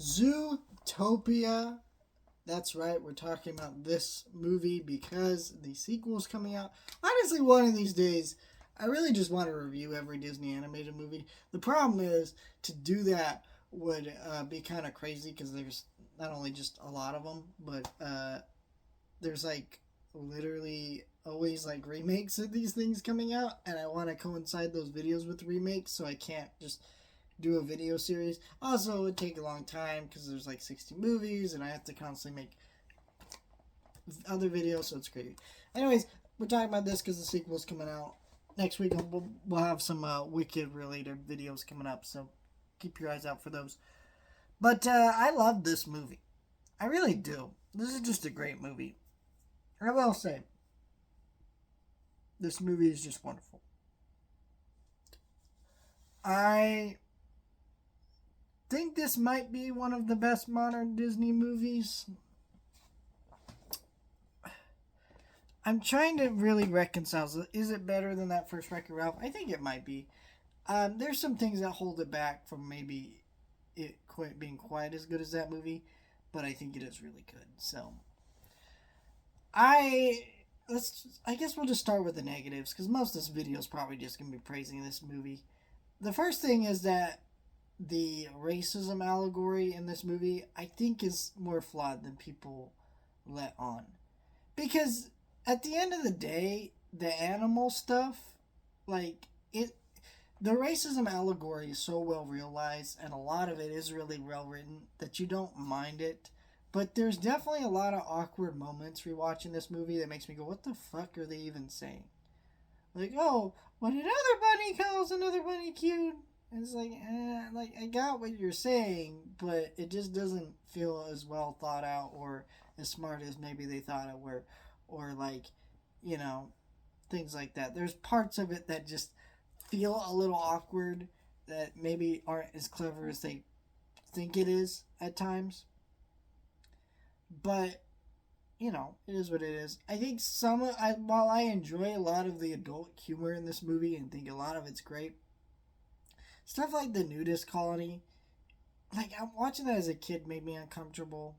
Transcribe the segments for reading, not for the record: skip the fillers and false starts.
Zootopia. That's right, we're talking about this movie because the sequel is coming out. Honestly, one of these days, I really just want to review every Disney animated movie. The problem is, to do that would be kind of crazy because there's not only just a lot of them, but there's like literally always like remakes of these things coming out, and I want to coincide those videos with remakes, so I can't just do a video series. Also, it would take a long time because there's like 60 movies, and I have to constantly make other videos, so it's crazy. Anyways, we're talking about this because the sequel's coming out next week. We'll have some Wicked related videos coming up, so keep your eyes out for those. But I love this movie. I really do. This is just a great movie. I will say, this movie is just wonderful. I think this might be one of the best modern Disney movies. I'm trying to really reconcile. Is it better than that first Wreck-It Ralph? I think it might be. There's some things that hold it back from maybe it being quite as good as that movie, but I think it is really good. So, I guess we'll just start with the negatives because most of this video is probably just gonna be praising this movie. The first thing is that the racism allegory in this movie, I think, is more flawed than people let on. Because at the end of the day, the animal stuff, like, the racism allegory is so well realized, and a lot of it is really well written, that you don't mind it. But there's definitely a lot of awkward moments rewatching this movie that makes me go, what the fuck are they even saying? Like, oh, when another bunny calls another bunny cute. And it's like I got what you're saying, but it just doesn't feel as well thought out or as smart as maybe they thought it were, or like, you know, things like that. There's parts of it that just feel a little awkward that maybe aren't as clever as they think it is at times. But it is what it is. I think while I enjoy a lot of the adult humor in this movie and think a lot of it's great, stuff like the nudist colony, like I'm watching that as a kid made me uncomfortable,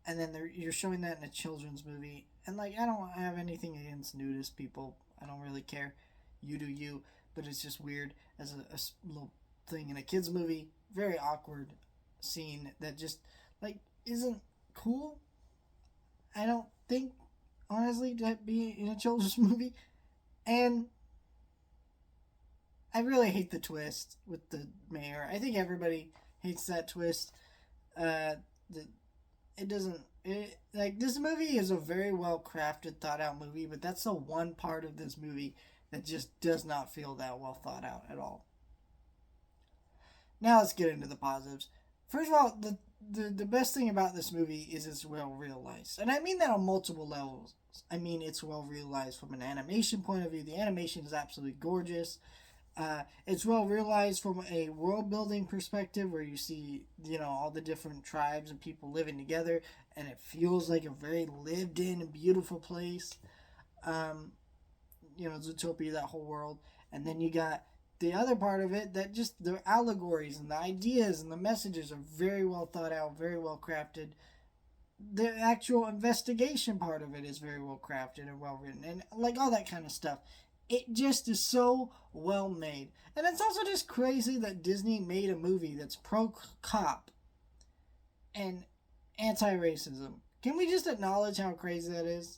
and then you're showing that in a children's movie, and like I don't have anything against nudist people. I don't really care. You do you, but it's just weird as a little thing in a kids movie. Very awkward scene that just like isn't cool. I don't think, honestly, to be in a children's movie. And I really hate the twist with the mayor. I think everybody hates that twist. The it doesn't. Like, this movie is a very well crafted, thought out movie, but that's the one part of this movie that just does not feel that well thought out at all. Now let's get into the positives. First of all, the best thing about this movie is it's well realized. And I mean that on multiple levels. I mean, it's well realized from an animation point of view. The animation is absolutely gorgeous. It's well realized from a world building perspective where you see, all the different tribes and people living together, and it feels like a very lived in and beautiful place. Zootopia, that whole world. And then you got the other part of it that just the allegories and the ideas and the messages are very well thought out, very well crafted. The actual investigation part of it is very well crafted and well written, and like all that kind of stuff. It just is so well made. And it's also just crazy that Disney made a movie that's pro cop and anti racism. Can we just acknowledge how crazy that is?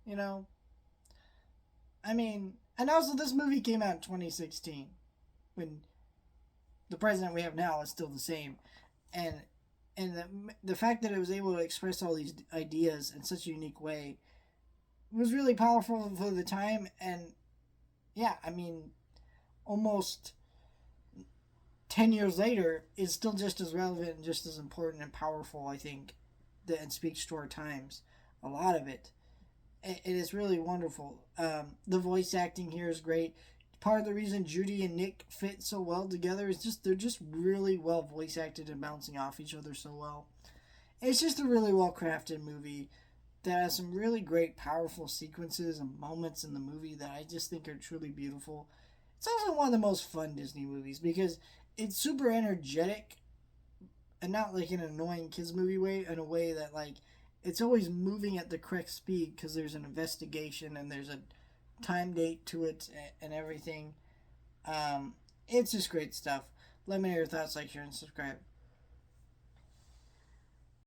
You know? I mean, and also this movie came out in 2016 when the president we have now is still the same. And the fact that it was able to express all these ideas in such a unique way was really powerful for the time. And yeah, I mean, almost 10 years later, is still just as relevant and just as important and powerful, I think, that speaks to our times. A lot of it. It is really wonderful. The voice acting here is great. Part of the reason Judy and Nick fit so well together is just they're just really well voice acted and bouncing off each other so well. It's just a really well crafted movie that has some really great, powerful sequences and moments in the movie that I just think are truly beautiful. It's also one of the most fun Disney movies because it's super energetic and not like in an annoying kids movie way, in a way that like it's always moving at the correct speed because there's an investigation and there's a time date to it and everything. It's just great stuff. Let me know your thoughts, like, share, and subscribe.